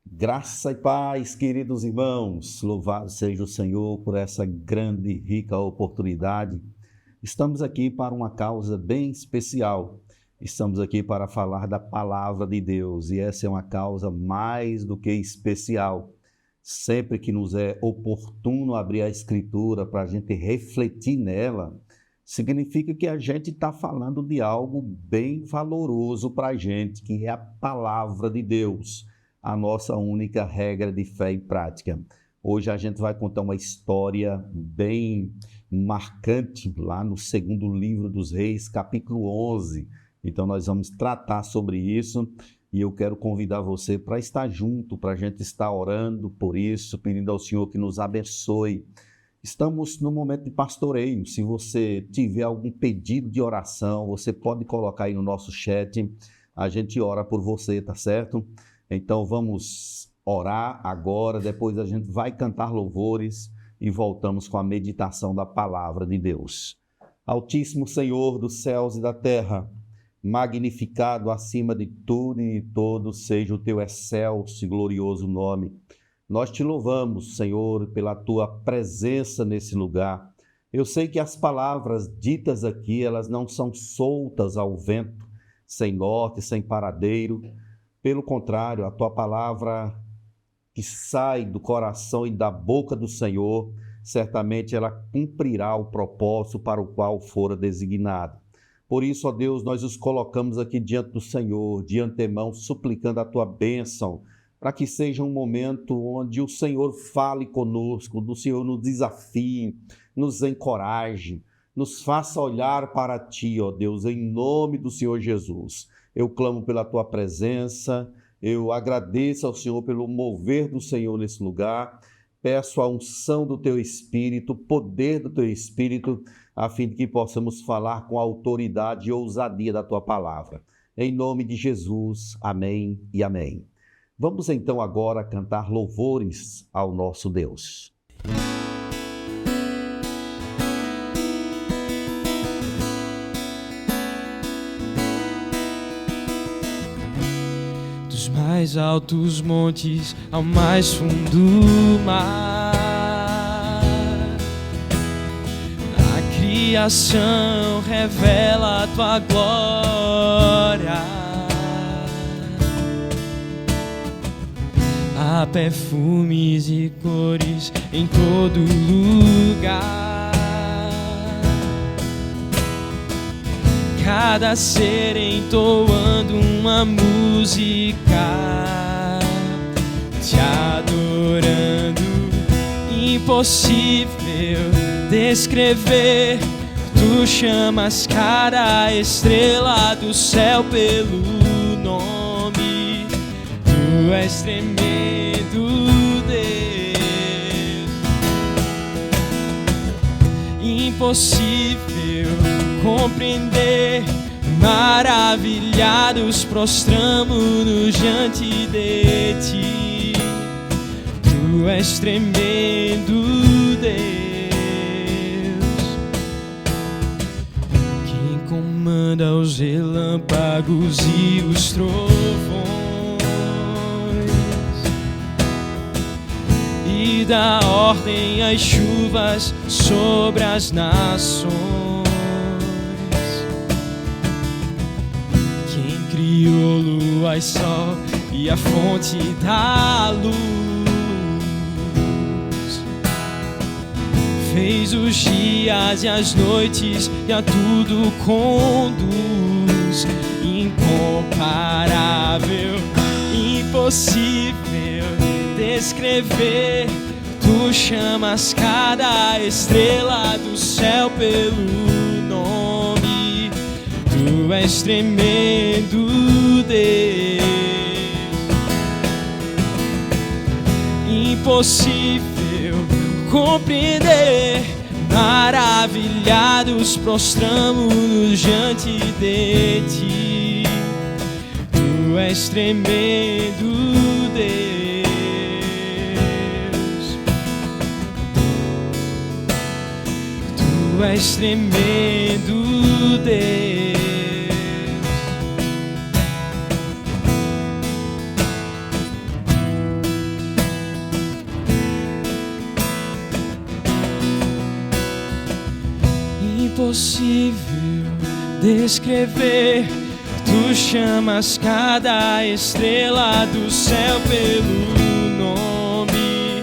Graça e paz, queridos irmãos, louvado seja o Senhor por essa grande e rica oportunidade. Estamos aqui para uma causa bem especial. Estamos aqui para falar da palavra de Deus e essa é uma causa mais do que especial. Sempre que nos é oportuno abrir a Escritura para a gente refletir nela, significa que a gente está falando de algo bem valoroso para a gente, que é a palavra de Deus. A nossa única regra de fé e prática. Hoje a gente vai contar uma história bem marcante lá no segundo livro dos Reis, capítulo 11. Então nós vamos tratar sobre isso e eu quero convidar você para estar junto, para a gente estar orando por isso, pedindo ao Senhor que nos abençoe. Estamos no momento de pastoreio. Se você tiver algum pedido de oração, você pode colocar aí no nosso chat. A gente ora por você, tá certo? Então vamos orar agora, depois a gente vai cantar louvores e voltamos com a meditação da palavra de Deus. Altíssimo Senhor dos céus e da terra, magnificado acima de tudo e de todos seja o teu excelso e glorioso nome. Nós te louvamos, Senhor, pela tua presença nesse lugar. Eu sei que as palavras ditas aqui, elas não são soltas ao vento, sem norte, sem paradeiro. Pelo contrário, a tua palavra que sai do coração e da boca do Senhor, certamente ela cumprirá o propósito para o qual fora designada. Por isso, ó Deus, nós os colocamos aqui diante do Senhor, de antemão, suplicando a tua bênção, para que seja um momento onde o Senhor fale conosco, o Senhor nos desafie, nos encoraje, nos faça olhar para ti, ó Deus, em nome do Senhor Jesus. Eu clamo pela tua presença, eu agradeço ao Senhor pelo mover do Senhor nesse lugar, peço a unção do teu Espírito, o poder do teu Espírito, a fim de que possamos falar com autoridade e ousadia da tua palavra. Em nome de Jesus, amém e amém. Vamos então agora cantar louvores ao nosso Deus. Mais altos montes ao mais fundo mar, a criação revela a tua glória. Há perfumes e cores em todo lugar. Cada ser entoando uma música, te adorando. Impossível descrever, tu chamas cada estrela do céu pelo nome. Tu és tremendo, Deus. Impossível compreender, maravilhados prostramo-nos diante de ti. Tu és tremendo, Deus, quem comanda os relâmpagos e os trovões e dá ordem às chuvas sobre as nações. Criou lua e sol e a fonte da luz, fez os dias e as noites e a tudo conduz. Incomparável, impossível descrever, tu chamas cada estrela do céu pelo nome. Tu és tremendo, Deus. Impossível compreender, maravilhados prostramo-nos diante de ti. Tu és tremendo, Deus. Tu és tremendo, Deus. impossível descrever. Tu chamas cada estrela do céu pelo nome.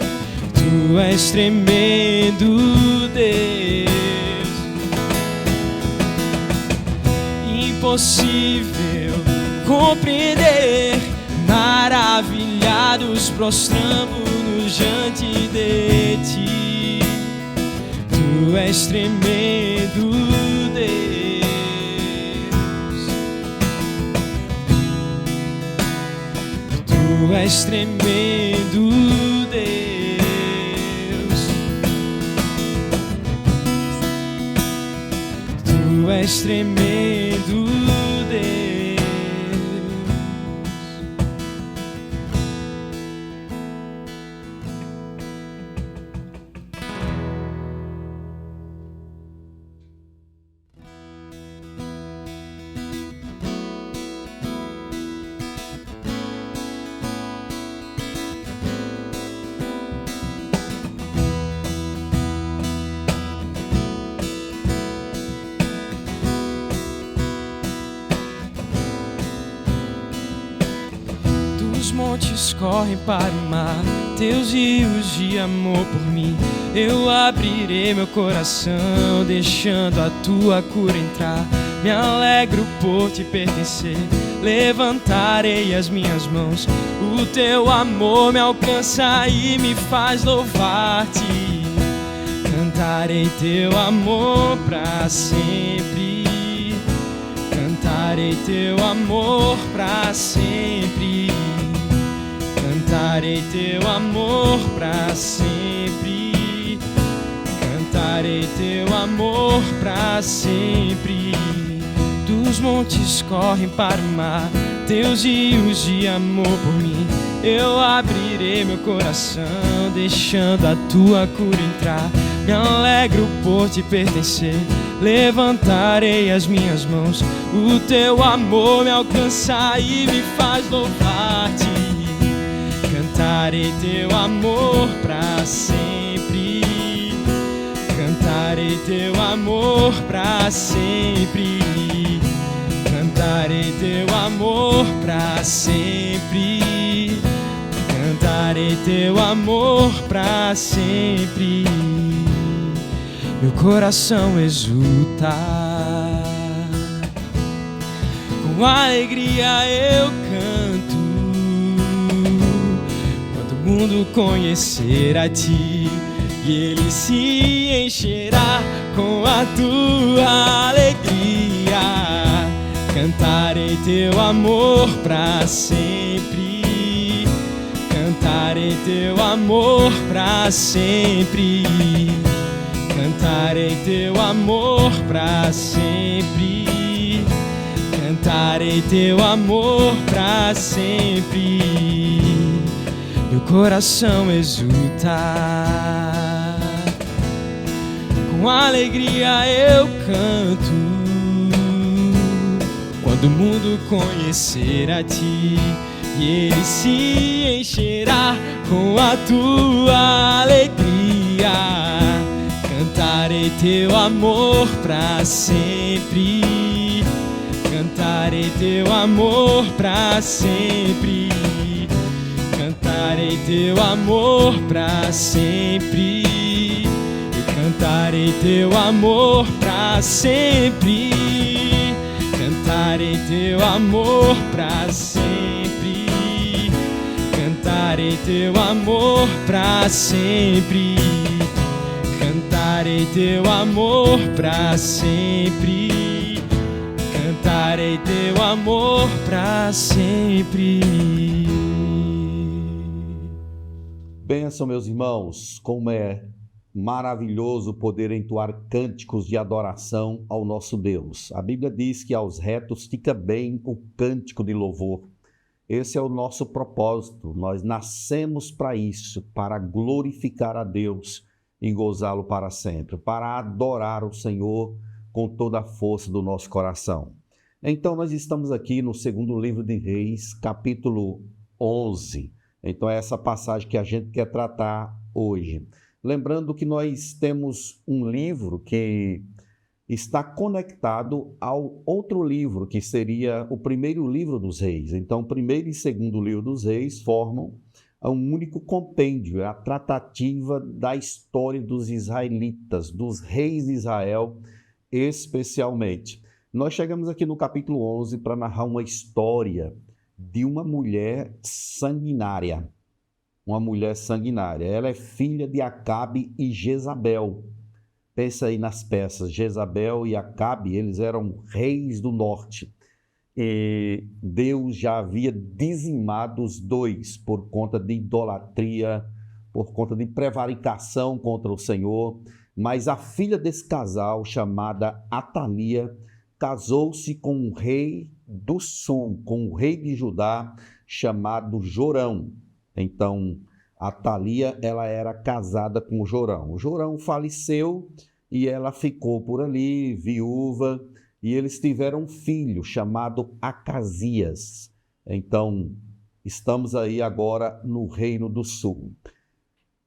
Tu és tremendo, Deus. Impossível compreender. Maravilhados prostramos-nos diante de ti. Tu és tremendo, Deus. Tu és tremendo, Deus. Tu és tremendo, Deus. Os montes correm para o mar, teus rios de amor por mim. Eu abrirei meu coração, deixando a tua cura entrar. Me alegro por te pertencer, levantarei as minhas mãos. O teu amor me alcança e me faz louvar-te. Cantarei teu amor pra sempre. Cantarei teu amor pra sempre. Cantarei teu amor pra sempre. Cantarei teu amor pra sempre. Dos montes correm para o mar, teus rios de amor por mim. Eu abrirei meu coração, deixando a tua cura entrar. Me alegro por te pertencer, levantarei as minhas mãos. O teu amor me alcança e me faz louvar-te. Cantarei teu amor pra sempre. Cantarei teu amor pra sempre. Cantarei teu amor pra sempre. Cantarei teu amor pra sempre. Meu coração exulta, com alegria eu canto. Quando o mundo conhecer a ti, e ele se encherá com a tua alegria. Cantarei teu amor pra sempre. Cantarei teu amor pra sempre. Cantarei teu amor pra sempre. Cantarei teu amor pra sempre. Meu coração exulta, com alegria eu canto. Quando o mundo conhecer a ti, e ele se encherá com a tua alegria. Cantarei teu amor pra sempre. Cantarei teu amor pra sempre. Cantarei teu amor pra sempre. Cantarei teu amor pra sempre. Cantarei teu amor pra sempre. Cantarei teu amor pra sempre. Cantarei teu amor pra sempre. Cantarei teu amor pra sempre. Benção, meus irmãos, como é maravilhoso poder entoar cânticos de adoração ao nosso Deus. A Bíblia diz que aos retos fica bem o cântico de louvor. Esse é o nosso propósito. Nós nascemos para isso, para glorificar a Deus e gozá-lo para sempre, para adorar o Senhor com toda a força do nosso coração. Então, nós estamos aqui no segundo livro de Reis, capítulo 11. Então, é essa passagem que a gente quer tratar hoje. Lembrando que nós temos um livro que está conectado ao outro livro, que seria o primeiro livro dos reis. Então, o primeiro e segundo livro dos reis formam um único compêndio, é a tratativa da história dos israelitas, dos reis de Israel, especialmente. Nós chegamos aqui no capítulo 11 para narrar uma história de uma mulher sanguinária. Uma mulher sanguinária. Ela é filha de Acabe e Jezabel. Pensa aí nas peças. Jezabel e Acabe, eles eram reis do norte. E Deus já havia dizimado os dois por conta de idolatria, por conta de prevaricação contra o Senhor. Mas a filha desse casal, chamada Atalia, casou-se com um rei do sul, com um rei de Judá, chamado Jorão. Então, Atalia, ela era casada com Jorão. O Jorão faleceu e ela ficou por ali, viúva, e eles tiveram um filho chamado Acasias. Então, estamos aí agora no Reino do Sul.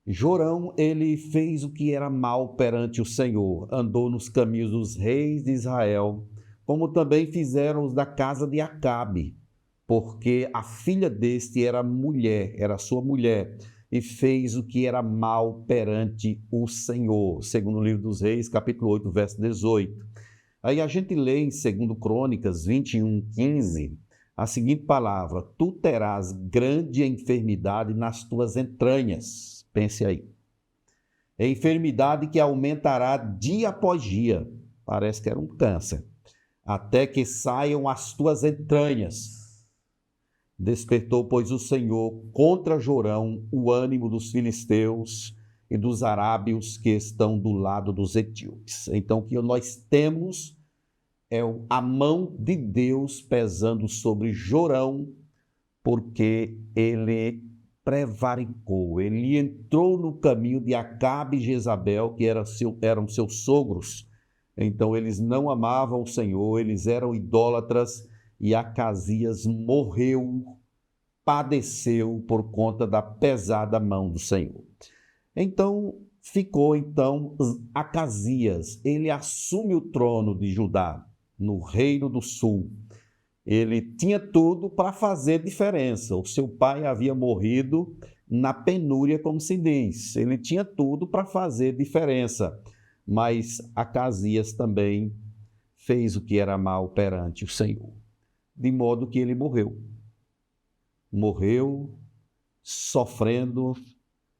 Jorão, ele fez o que era mal perante o Senhor, andou nos caminhos dos reis de Israel, como também fizeram os da casa de Acabe, porque a filha deste era mulher, era sua mulher, e fez o que era mal perante o Senhor, segundo o livro dos Reis, capítulo 8, verso 18. Aí a gente lê em 2 Crônicas 21:15, a seguinte palavra: tu terás grande enfermidade nas tuas entranhas. Pense aí. É enfermidade que aumentará dia após dia. Parece que era um câncer. Até que saiam as tuas entranhas. Despertou, pois, o Senhor contra Jorão o ânimo dos filisteus e dos arábios que estão do lado dos etíopes. Então, o que nós temos é a mão de Deus pesando sobre Jorão, porque ele prevaricou, ele entrou no caminho de Acabe e Jezabel, que eram seus sogros. Então, eles não amavam o Senhor, eles eram idólatras, e Acasias morreu, padeceu por conta da pesada mão do Senhor. Então, ficou Acasias, ele assume o trono de Judá, no Reino do Sul. Ele tinha tudo para fazer diferença. O seu pai havia morrido na penúria, como se diz. Ele tinha tudo para fazer diferença. Mas Acasias também fez o que era mal perante o Senhor. De modo que ele morreu. Morreu sofrendo,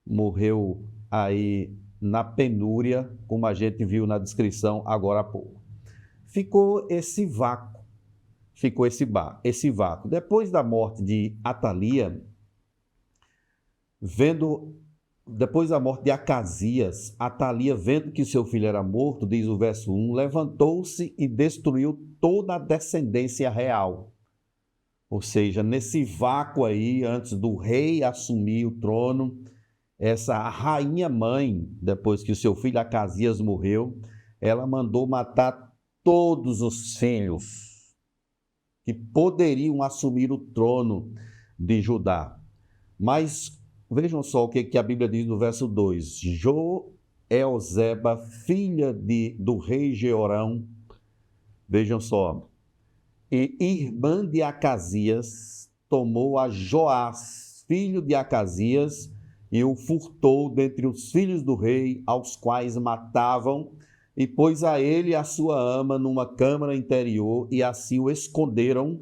morreu aí na penúria, como a gente viu na descrição agora há pouco. Ficou esse vácuo. Depois da morte de Atalia, depois da morte de Acasias, Atalia, vendo que seu filho era morto, diz o verso 1, levantou-se e destruiu toda a descendência real. Ou seja, nesse vácuo aí, antes do rei assumir o trono, essa rainha mãe, depois que o seu filho Acasias morreu, ela mandou matar todos os filhos que poderiam assumir o trono de Judá. Mas vejam só o que a Bíblia diz no verso 2. Joelzeba, filha do rei Jeorão, vejam só, e irmã de Acasias, tomou a Joás, filho de Acasias, e o furtou dentre os filhos do rei, aos quais matavam, e pôs a ele e a sua ama numa câmara interior, e assim o esconderam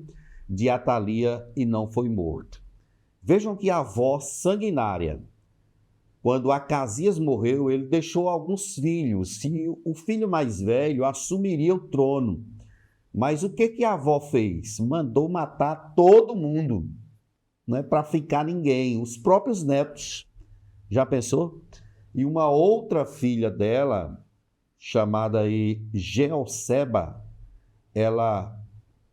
de Atalia, e não foi morto. Vejam que a avó sanguinária, quando Acasias morreu, ele deixou alguns filhos, e o filho mais velho assumiria o trono. Mas o que a avó fez? Mandou matar todo mundo, não é para ficar ninguém, os próprios netos. Já pensou? E uma outra filha dela, chamada aí Jeoseba, ela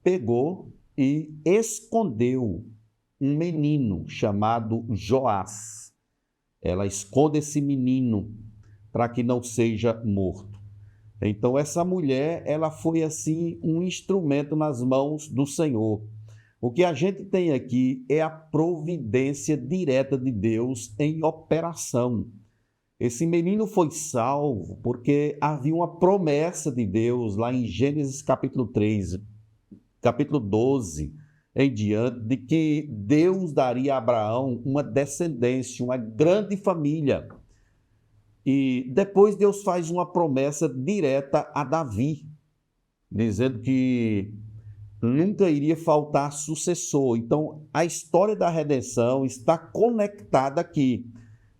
pegou e escondeu um menino chamado Joás. Ela esconde esse menino para que não seja morto. Então essa mulher, ela foi assim um instrumento nas mãos do Senhor. O que a gente tem aqui é a providência direta de Deus em operação. Esse menino foi salvo porque havia uma promessa de Deus lá em Gênesis capítulo 3, capítulo 12 em diante, de que Deus daria a Abraão uma descendência, uma grande família. E depois Deus faz uma promessa direta a Davi, dizendo que nunca iria faltar sucessor. Então, a história da redenção está conectada aqui.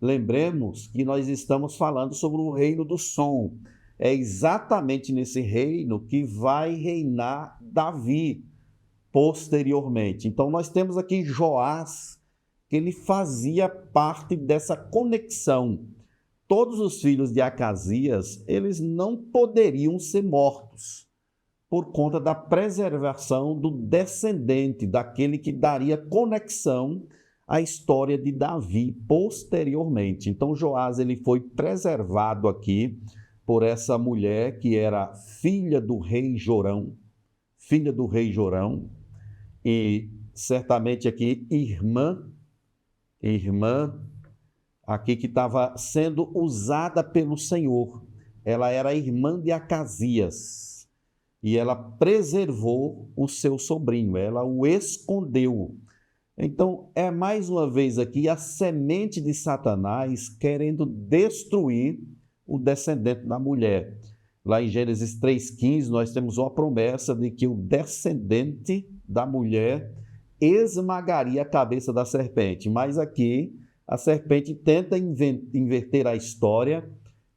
Lembremos que nós estamos falando sobre o reino do som. É exatamente nesse reino que vai reinar Davi posteriormente. Então, nós temos aqui Joás, que ele fazia parte dessa conexão. Todos os filhos de Acasias, eles não poderiam ser mortos por conta da preservação do descendente, daquele que daria conexão à história de Davi posteriormente. Então, Joás ele foi preservado aqui por essa mulher que era filha do rei Jorão, e certamente aqui irmã aqui que estava sendo usada pelo Senhor. Ela era irmã de Acasias e ela preservou o seu sobrinho, ela o escondeu. Então, é mais uma vez aqui a semente de Satanás querendo destruir o descendente da mulher. Lá em Gênesis 3,15, nós temos uma promessa de que o descendente da mulher esmagaria a cabeça da serpente. Mas aqui, a serpente tenta inverter a história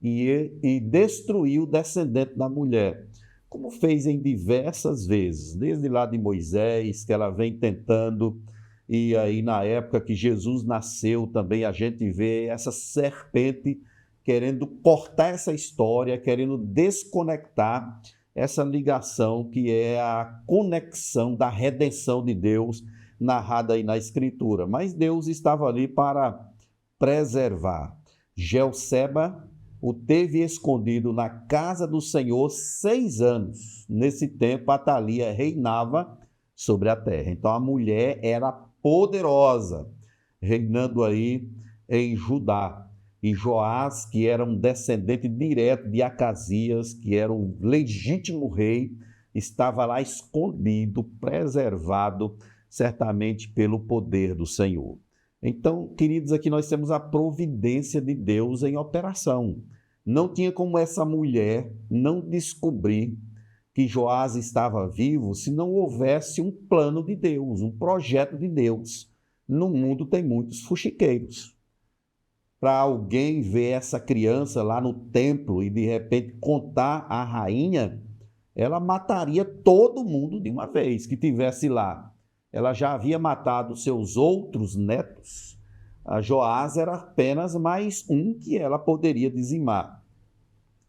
e destruir o descendente da mulher, como fez em diversas vezes, desde lá de Moisés, que ela vem tentando. E aí, na época que Jesus nasceu, também a gente vê essa serpente querendo cortar essa história, querendo desconectar essa ligação que é a conexão da redenção de Deus narrada aí na Escritura. Mas Deus estava ali para preservar. Jeosseba o teve escondido na casa do Senhor 6 anos. Nesse tempo, Atalia reinava sobre a terra. Então, a mulher era poderosa, reinando aí em Judá. E Joás, que era um descendente direto de Acasias, que era o legítimo rei, estava lá escondido, preservado, certamente pelo poder do Senhor. Então, queridos, aqui nós temos a providência de Deus em operação. Não tinha como essa mulher não descobrir que Joás estava vivo se não houvesse um plano de Deus, um projeto de Deus. No mundo tem muitos fuxiqueiros. Para alguém ver essa criança lá no templo e de repente contar à rainha, ela mataria todo mundo de uma vez que tivesse lá. Ela já havia matado seus outros netos. A Joás era apenas mais um que ela poderia dizimar.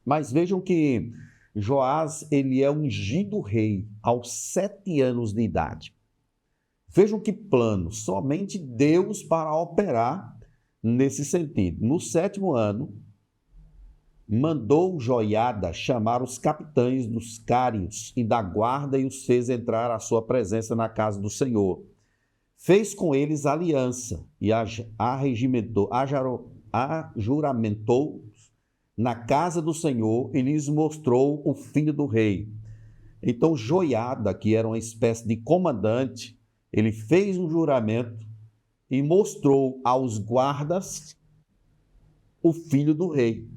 Mas vejam que Joás, ele é ungido rei aos 7 anos de idade. Vejam que plano, somente Deus para operar nesse sentido. No 7º ano, mandou Joiada chamar os capitães dos cários e da guarda e os fez entrar à sua presença na casa do Senhor. Fez com eles aliança e ajuramentou na casa do Senhor e lhes mostrou o filho do rei. Então Joiada, que era uma espécie de comandante, ele fez um juramento e mostrou aos guardas o filho do rei.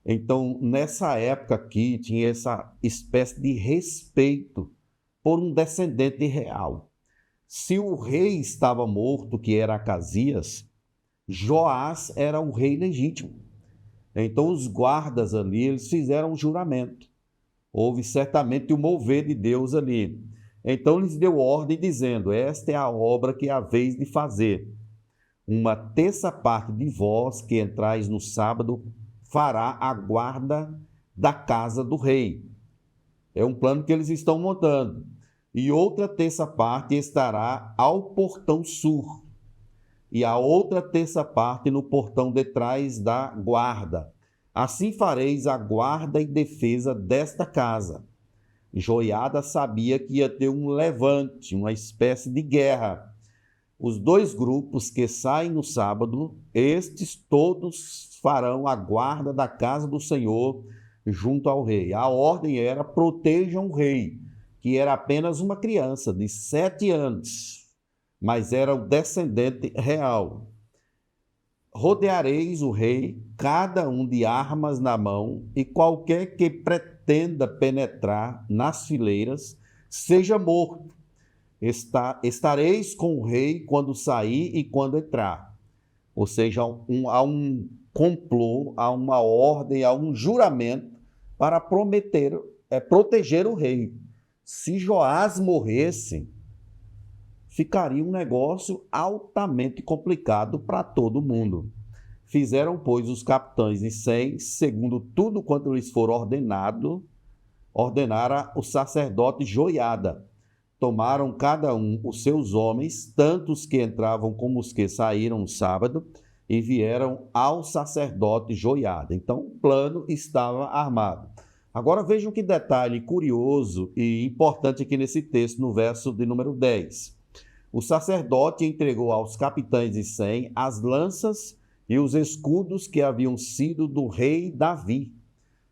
Então, nessa época aqui, tinha essa espécie de respeito por um descendente real. Se o rei estava morto, que era Acasias, Joás era o rei legítimo. Então, os guardas ali, eles fizeram um juramento. Houve certamente o mover de Deus ali. Então, lhes deu ordem dizendo: esta é a obra que é a vez de fazer. 1/3 parte de vós que entrais no sábado fará a guarda da casa do rei. É um plano que eles estão montando. E outra 1/3 parte estará ao portão sul. E a outra 1/3 parte no portão detrás da guarda. Assim fareis a guarda e defesa desta casa. Joiada sabia que ia ter um levante, uma espécie de guerra. Os 2 grupos que saem no sábado, estes todos farão a guarda da casa do Senhor junto ao rei. A ordem era: protejam o rei, que era apenas uma criança de 7 anos, mas era o descendente real. Rodeareis o rei, cada um de armas na mão, e qualquer que pretenda penetrar nas fileiras, seja morto. Estareis com o rei quando sair e quando entrar. Ou seja, há um complô, há uma ordem, há um juramento para proteger o rei. Se Joás morresse, ficaria um negócio altamente complicado para todo mundo. Fizeram, pois, os capitães de 100, segundo tudo quanto lhes for ordenara o sacerdote Joiada. Tomaram cada um os seus homens, tanto os que entravam como os que saíram no sábado, e vieram ao sacerdote Joiada. Então, o plano estava armado. Agora vejam que detalhe curioso e importante aqui nesse texto, no verso de número 10. O sacerdote entregou aos capitães de 100 as lanças e os escudos que haviam sido do rei Davi,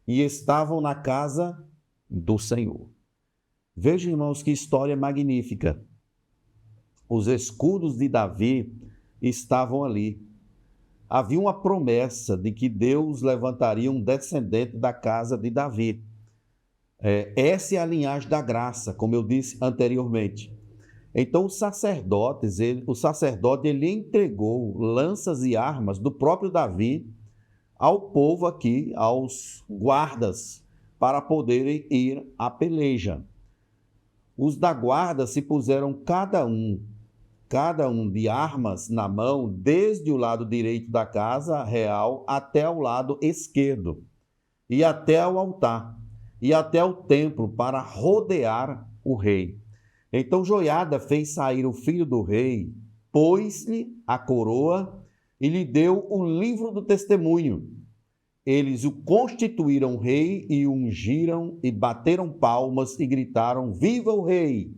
e estavam na casa do Senhor. Vejam, irmãos, que história magnífica. Os escudos de Davi estavam ali. Havia uma promessa de que Deus levantaria um descendente da casa de Davi. Essa é a linhagem da graça, como eu disse anteriormente. Então, o sacerdote ele entregou lanças e armas do próprio Davi ao povo aqui, aos guardas, para poderem ir à peleja. Os da guarda se puseram cada um de armas na mão, desde o lado direito da casa real até o lado esquerdo, e até o altar, e até o templo, para rodear o rei. Então Joiada fez sair o filho do rei, pôs-lhe a coroa e lhe deu o livro do testemunho. Eles o constituíram rei e o ungiram e bateram palmas e gritaram: viva o rei!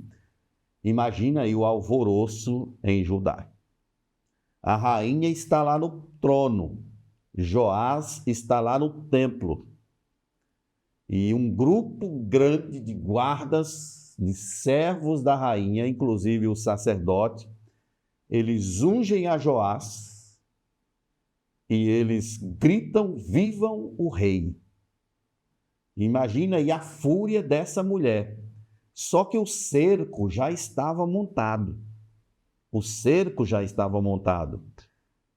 Imagina aí o alvoroço em Judá. A rainha está lá no trono, Joás está lá no templo, e um grupo grande de guardas, de servos da rainha, inclusive o sacerdote, eles ungem a Joás e eles gritam: vivam o rei! Imagina aí a fúria dessa mulher. Só que o cerco já estava montado. O cerco já estava montado.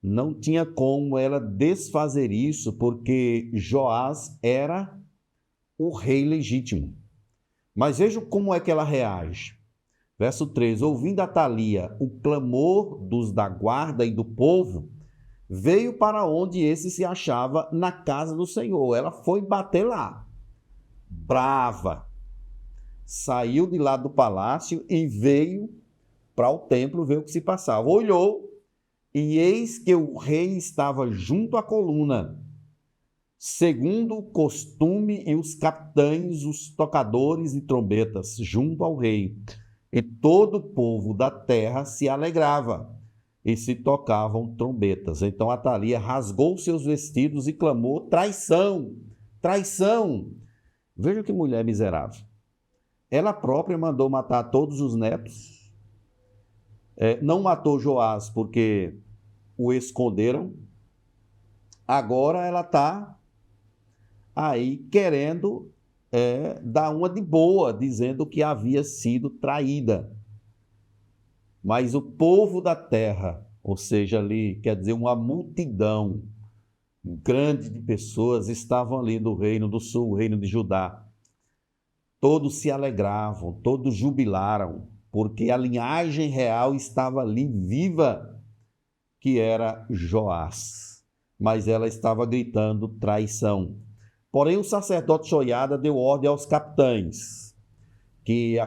Não tinha como ela desfazer isso, porque Joás era o rei legítimo. Mas veja como é que ela reage. Verso 3: ouvindo Atalia o clamor dos da guarda e do povo, veio para onde esse se achava, na casa do Senhor. Ela foi bater lá, brava. Saiu de lá do palácio e veio para o templo ver o que se passava. Olhou, e eis que o rei estava junto à coluna, segundo o costume, e os capitães, os tocadores de trombetas, junto ao rei. E todo o povo da terra se alegrava, e se tocavam trombetas. Então Atalia rasgou seus vestidos e clamou: traição, traição! Veja que mulher miserável. Ela própria mandou matar todos os netos. Não matou Joás porque o esconderam. Agora ela está aí querendo dar uma de boa, dizendo que havia sido traída. Mas o povo da terra, ou seja, ali, quer dizer, uma multidão grande de pessoas estavam ali do reino do sul, o reino de Judá. Todos se alegravam, todos jubilaram, porque a linhagem real estava ali viva, que era Joás. Mas ela estava gritando traição. Porém, o sacerdote Joiada deu ordem aos capitães que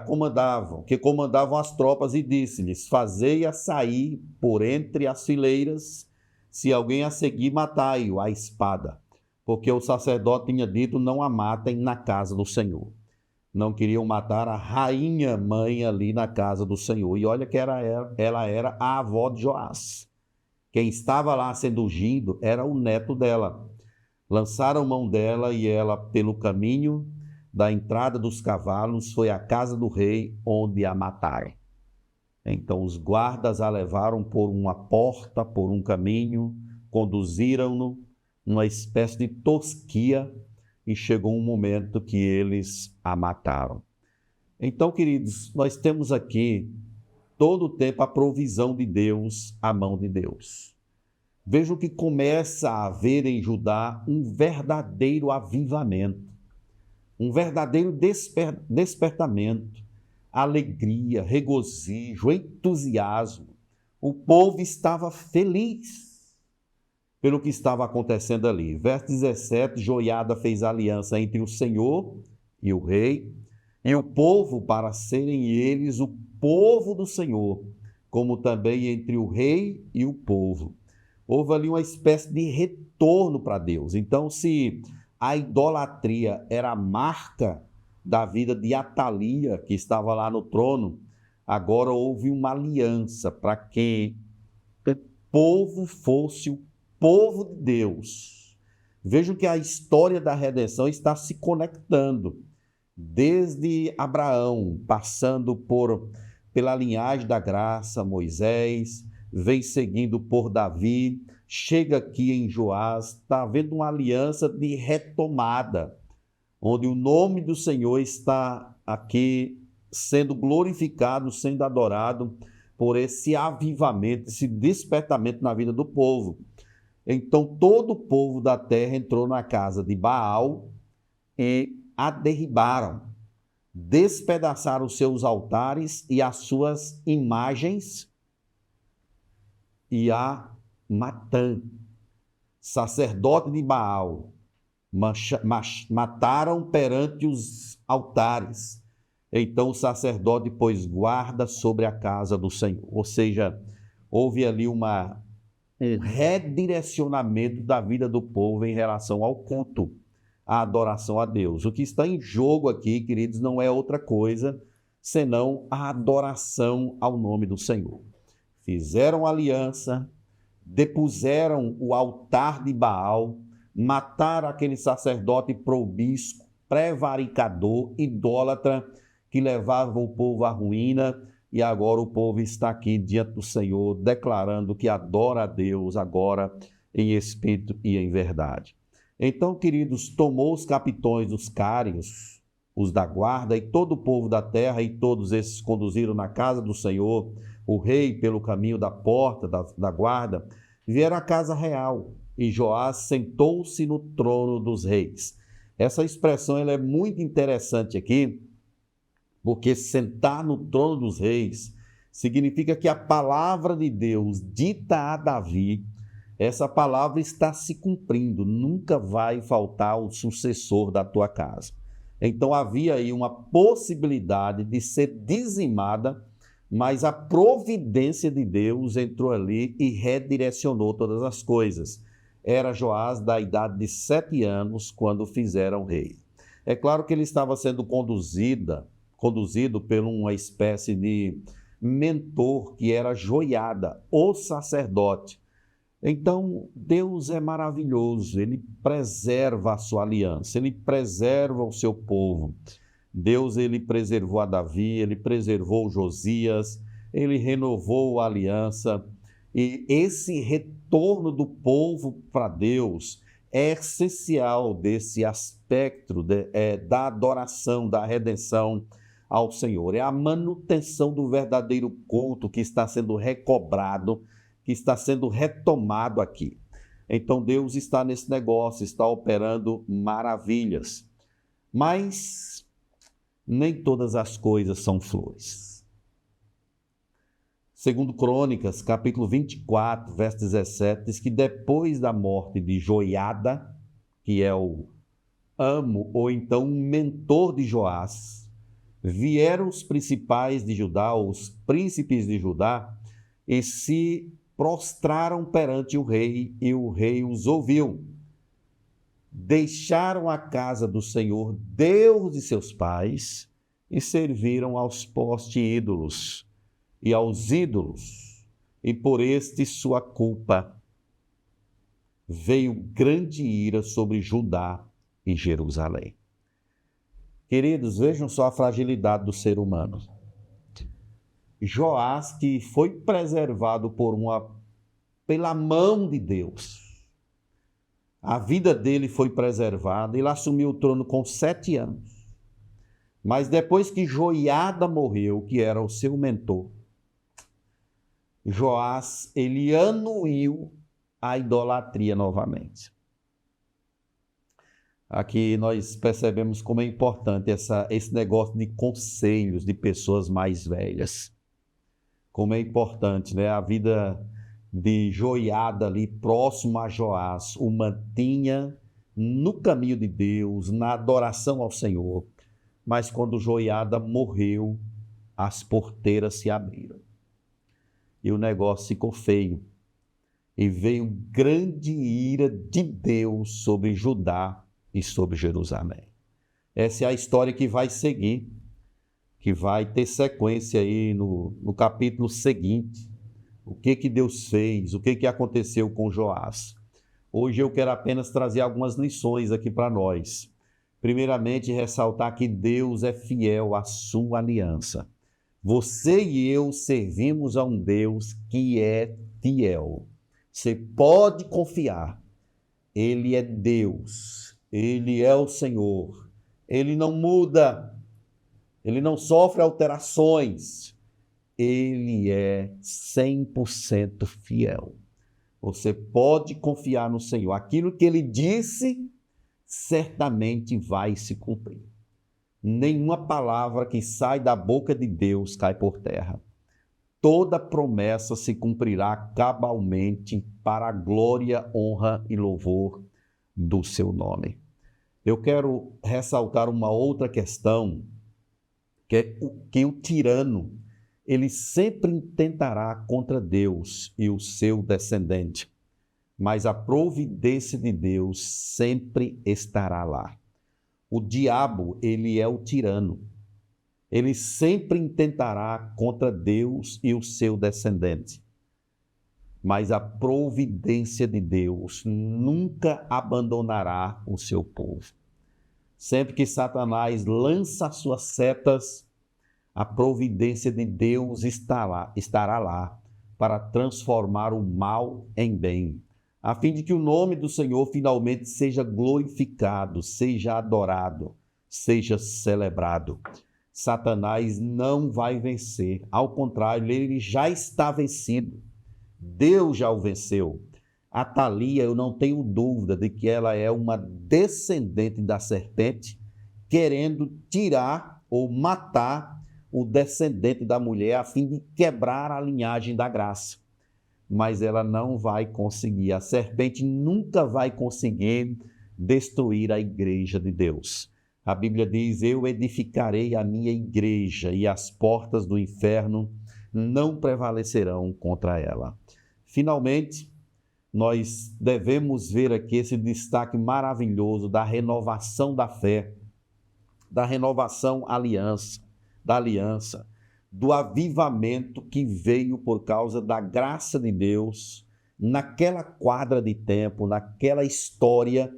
comandavam as tropas, e disse-lhes: fazei-a sair por entre as fileiras, se alguém a seguir, matai-o à espada, porque o sacerdote tinha dito: não a matem na casa do Senhor. não queriam matar a rainha mãe ali na casa do Senhor. E olha que ela era a avó de Joás. Quem estava lá sendo ungido era o neto dela. Lançaram mão dela e ela, pelo caminho da entrada dos cavalos, foi à casa do rei, onde a mataram. Então os guardas a levaram por uma porta, por um caminho, conduziram-no numa espécie de tosquia e chegou um momento que eles a mataram. Então, queridos, nós temos aqui todo o tempo a provisão de Deus, a mão de Deus. Vejam que começa a haver em Judá um verdadeiro avivamento, um verdadeiro despertamento, alegria, regozijo, entusiasmo. O povo estava feliz pelo que estava acontecendo ali. Verso 17, Joiada fez aliança entre o Senhor e o rei, e o povo, para serem eles o povo do Senhor, como também entre o rei e o povo. Houve ali uma espécie de retorno para Deus. Então, se a idolatria era a marca da vida de Atalia, que estava lá no trono, agora houve uma aliança para que o povo fosse o povo de Deus. Vejam que a história da redenção está se conectando, desde Abraão, passando pela linhagem da graça, Moisés, vem seguindo por Davi, chega aqui em Joás, está havendo uma aliança de retomada, onde o nome do Senhor está aqui sendo glorificado, sendo adorado por esse avivamento, esse despertamento na vida do povo. Então todo o povo da terra entrou na casa de Baal e a derribaram, despedaçaram os seus altares e as suas imagens, e a Matã, sacerdote de Baal, mataram perante os altares. Então o sacerdote pôs guarda sobre a casa do Senhor. Ou seja, houve ali um redirecionamento da vida do povo em relação ao culto, à adoração a Deus. O que está em jogo aqui, queridos, não é outra coisa senão a adoração ao nome do Senhor. Fizeram aliança, depuseram o altar de Baal, mataram aquele sacerdote probisco, prevaricador, idólatra, que levava o povo à ruína, e agora o povo está aqui diante do Senhor, declarando que adora a Deus agora em espírito e em verdade. Então, queridos, tomou os capitões dos cários, os da guarda, e todo o povo da terra, e todos esses conduziram na casa do Senhor, o rei pelo caminho da porta da guarda, vieram à casa real, e Joás sentou-se no trono dos reis. Essa expressão ela é muito interessante aqui, porque sentar no trono dos reis significa que a palavra de Deus dita a Davi, essa palavra está se cumprindo, nunca vai faltar o sucessor da tua casa. Então havia aí uma possibilidade de ser dizimada, mas a providência de Deus entrou ali e redirecionou todas as coisas. Era Joás da idade de 7 anos quando fizeram rei. É claro que ele estava sendo conduzido por uma espécie de mentor que era Joiada, o sacerdote. Então, Deus é maravilhoso, Ele preserva a sua aliança, Ele preserva o seu povo. Deus, Ele preservou a Davi, Ele preservou Josias, Ele renovou a aliança. E esse retorno do povo para Deus é essencial desse aspecto da adoração, da redenção ao Senhor. É a manutenção do verdadeiro culto que está sendo recobrado, que está sendo retomado aqui. Então Deus está nesse negócio, está operando maravilhas. Mas nem todas as coisas são flores. Segundo Crônicas, capítulo 24, verso 17, diz que depois da morte de Joiada, que é o amo ou então um mentor de Joás, vieram os principais de Judá, os príncipes de Judá, e se prostraram perante o rei, e o rei os ouviu. deixaram a casa do Senhor, Deus de seus pais, e serviram aos postes ídolos e aos ídolos, e por este sua culpa veio grande ira sobre Judá e Jerusalém. Queridos, vejam só a fragilidade do ser humano. Joás, que foi preservado pela mão de Deus, a vida dele foi preservada, ele assumiu o trono com 7 anos. Mas depois que Joiada morreu, que era o seu mentor, Joás, ele anuiu a idolatria novamente. Aqui nós percebemos como é importante esse negócio de conselhos de pessoas mais velhas. Como é importante, né? A vida de Joiada ali, próximo a Joás, o mantinha no caminho de Deus, na adoração ao Senhor. Mas quando Joiada morreu, as porteiras se abriram. E o negócio ficou feio. E veio grande ira de Deus sobre Judá e sobre Jerusalém. Essa é a história que vai seguir, que vai ter sequência aí no capítulo seguinte. O que Deus fez, o que aconteceu com Joás. Hoje eu quero apenas trazer algumas lições aqui para nós. Primeiramente, ressaltar que Deus é fiel à sua aliança. Você e eu servimos a um Deus que é fiel. Você pode confiar. Ele é Deus. Ele é o Senhor. Ele não muda. Ele não sofre alterações. Ele é 100% fiel. Você pode confiar no Senhor. Aquilo que Ele disse, certamente vai se cumprir. Nenhuma palavra que sai da boca de Deus cai por terra. Toda promessa se cumprirá cabalmente para a glória, honra e louvor do seu nome. Eu quero ressaltar uma outra questão, que é que o tirano, ele sempre tentará contra Deus e o seu descendente, mas a providência de Deus sempre estará lá. O diabo, ele é o tirano. Ele sempre intentará contra Deus e o seu descendente. Mas a providência de Deus nunca abandonará o seu povo. Sempre que Satanás lança suas setas, a providência de Deus estará lá para transformar o mal em bem, a fim de que o nome do Senhor finalmente seja glorificado, seja adorado, seja celebrado. Satanás não vai vencer, ao contrário, ele já está vencido. Deus já o venceu. A Thalia, eu não tenho dúvida de que ela é uma descendente da serpente, querendo tirar ou matar o descendente da mulher, a fim de quebrar a linhagem da graça. Mas ela não vai conseguir. A serpente nunca vai conseguir destruir a igreja de Deus. A Bíblia diz: eu edificarei a minha igreja e as portas do inferno não prevalecerão contra ela. Finalmente, nós devemos ver aqui esse destaque maravilhoso da renovação da fé, da renovação da aliança, do avivamento que veio por causa da graça de Deus naquela quadra de tempo, naquela história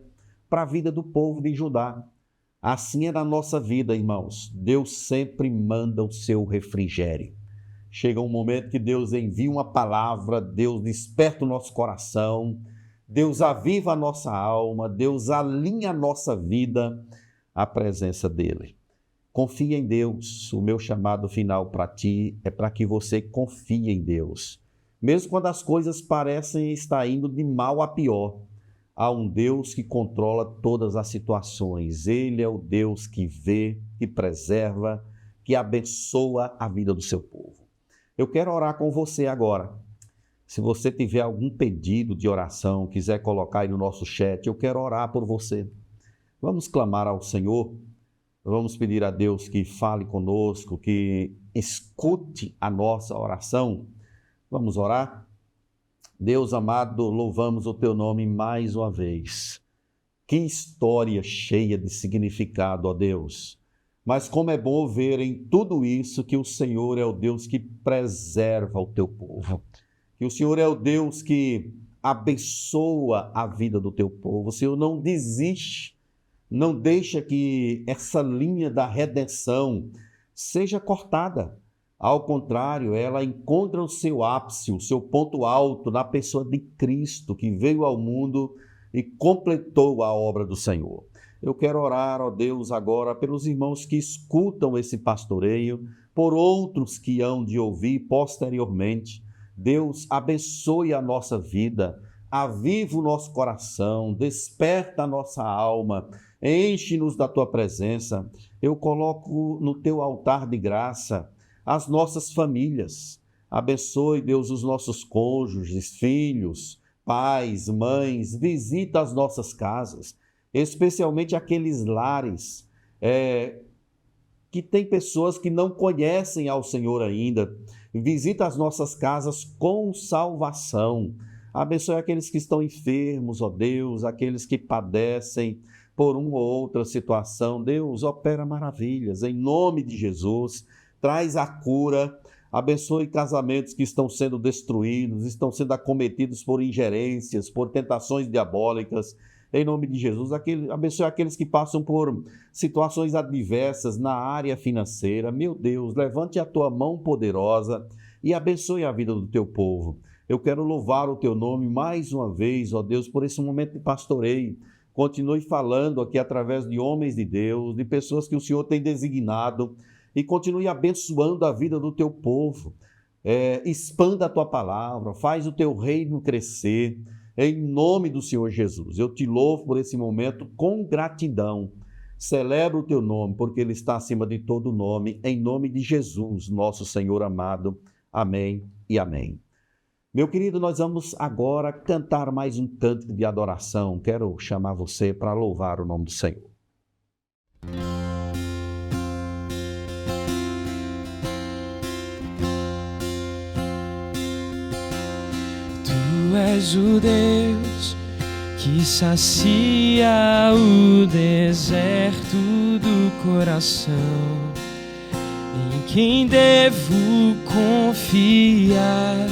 para a vida do povo de Judá. Assim é na nossa vida, irmãos. Deus sempre manda o seu refrigério. Chega um momento que Deus envia uma palavra, Deus desperta o nosso coração, Deus aviva a nossa alma, Deus alinha a nossa vida à presença dEle. Confia em Deus. O meu chamado final para ti é para que você confie em Deus. Mesmo quando as coisas parecem estar indo de mal a pior, há um Deus que controla todas as situações. Ele é o Deus que vê, que preserva, que abençoa a vida do seu povo. Eu quero orar com você agora. Se você tiver algum pedido de oração, quiser colocar aí no nosso chat, eu quero orar por você. Vamos clamar ao Senhor. Vamos pedir a Deus que fale conosco, que escute a nossa oração. Vamos orar? Deus amado, louvamos o teu nome mais uma vez. Que história cheia de significado, ó Deus. Mas como é bom ver em tudo isso que o Senhor é o Deus que preserva o teu povo. Que o Senhor é o Deus que abençoa a vida do teu povo. O Senhor não desiste, não deixa que essa linha da redenção seja cortada. Ao contrário, ela encontra o seu ápice, o seu ponto alto na pessoa de Cristo, que veio ao mundo e completou a obra do Senhor. Eu quero orar, ó Deus, agora pelos irmãos que escutam esse pastoreio, por outros que hão de ouvir posteriormente. Deus, abençoe a nossa vida, aviva o nosso coração, desperta a nossa alma, enche-nos da tua presença. Eu coloco no teu altar de graça as nossas famílias. Abençoe, Deus, os nossos cônjuges, filhos, pais, mães. Visita as nossas casas, especialmente aqueles lares que tem pessoas que não conhecem ao Senhor ainda. Visita as nossas casas com salvação. Abençoe aqueles que estão enfermos, ó Deus, aqueles que padecem por uma ou outra situação. Deus, opera maravilhas, em nome de Jesus. Traz a cura. Abençoe casamentos que estão sendo destruídos, estão sendo acometidos por ingerências, por tentações diabólicas. Em nome de Jesus, abençoe aqueles que passam por situações adversas na área financeira. Meu Deus, levante a tua mão poderosa e abençoe a vida do teu povo. Eu quero louvar o teu nome mais uma vez, ó Deus, por esse momento de pastoreio. Continue falando aqui através de homens de Deus, de pessoas que o Senhor tem designado, e continue abençoando a vida do teu povo. Expanda a tua palavra, faz o teu reino crescer. Em nome do Senhor Jesus, eu te louvo por esse momento com gratidão. Celebro o teu nome, porque ele está acima de todo nome, em nome de Jesus, nosso Senhor amado. Amém e amém. Meu querido, nós vamos agora cantar mais um cântico de adoração. Quero chamar você para louvar o nome do Senhor. Tu és o Deus que sacia o deserto do coração, em quem devo confiar,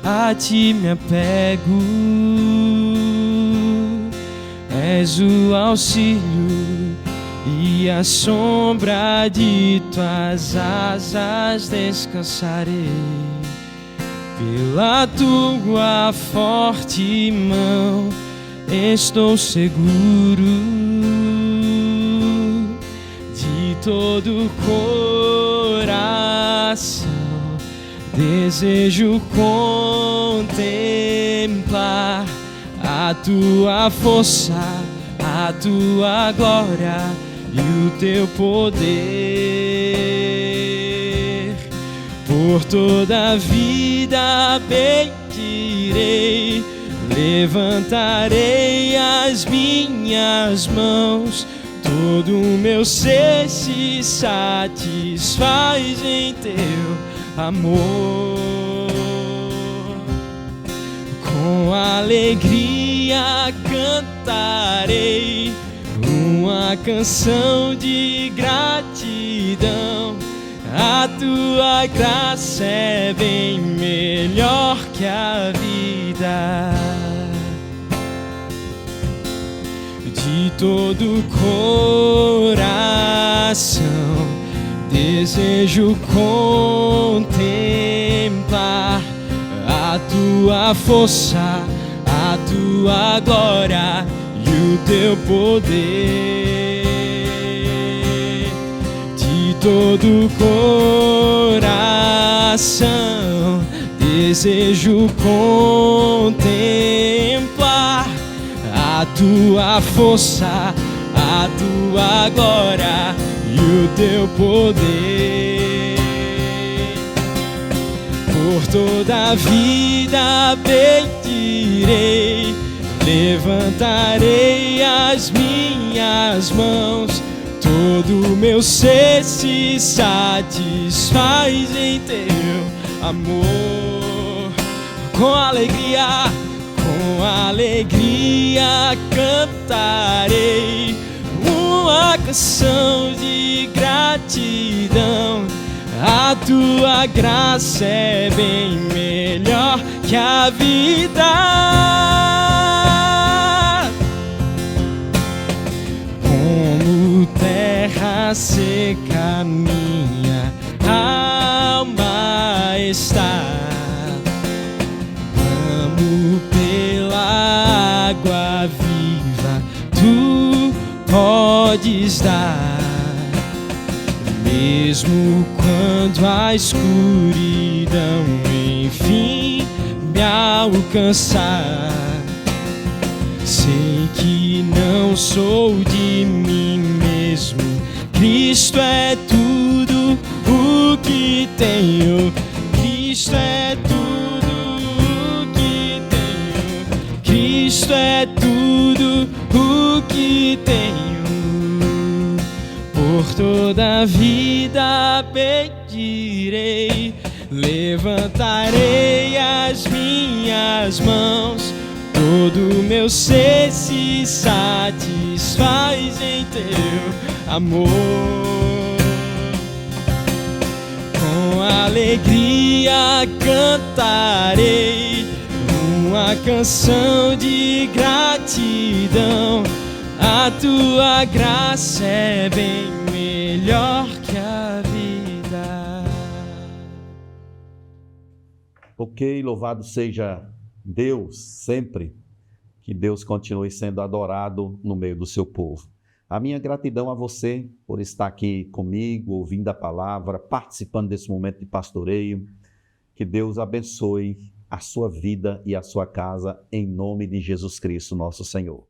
a ti me apego. És o auxílio e a sombra de tuas asas descansarei. Pela tua forte mão estou seguro, de todo coração desejo contemplar a tua força, a tua glória e o teu poder. Por toda a vida bendirei, levantarei as minhas mãos. Todo o meu ser se satisfaz em teu amor. Com alegria cantarei uma canção de gratidão. A tua graça é bem melhor que a vida. De todo coração desejo contemplar a tua força, a tua glória e o teu poder. De todo coração desejo contemplar a tua força, a tua glória e o teu poder. Por toda a vida bendirei, levantarei as minhas mãos. Todo o meu ser se satisfaz em teu amor. Com Com alegria cantarei uma canção de gratidão. A tua graça é bem melhor que a vida. Como terra seca minha alma está, amo pela água viva, tu podes dar. Mesmo quando a escuridão enfim me alcançar, sei que não sou de mim mesmo. Cristo é tudo o que tenho. Cristo é tudo o que tenho. Cristo é tudo o que tenho. Por toda a vida pedirei, levantarei as minhas mãos. Todo meu ser se satisfaz em teu amor. Com alegria cantarei uma canção de gratidão. A tua graça é bem melhor que a vida. Ok, louvado seja Deus sempre. Que Deus continue sendo adorado no meio do seu povo. A minha gratidão a você por estar aqui comigo, ouvindo a palavra, participando desse momento de pastoreio. Que Deus abençoe a sua vida e a sua casa, em nome de Jesus Cristo, nosso Senhor.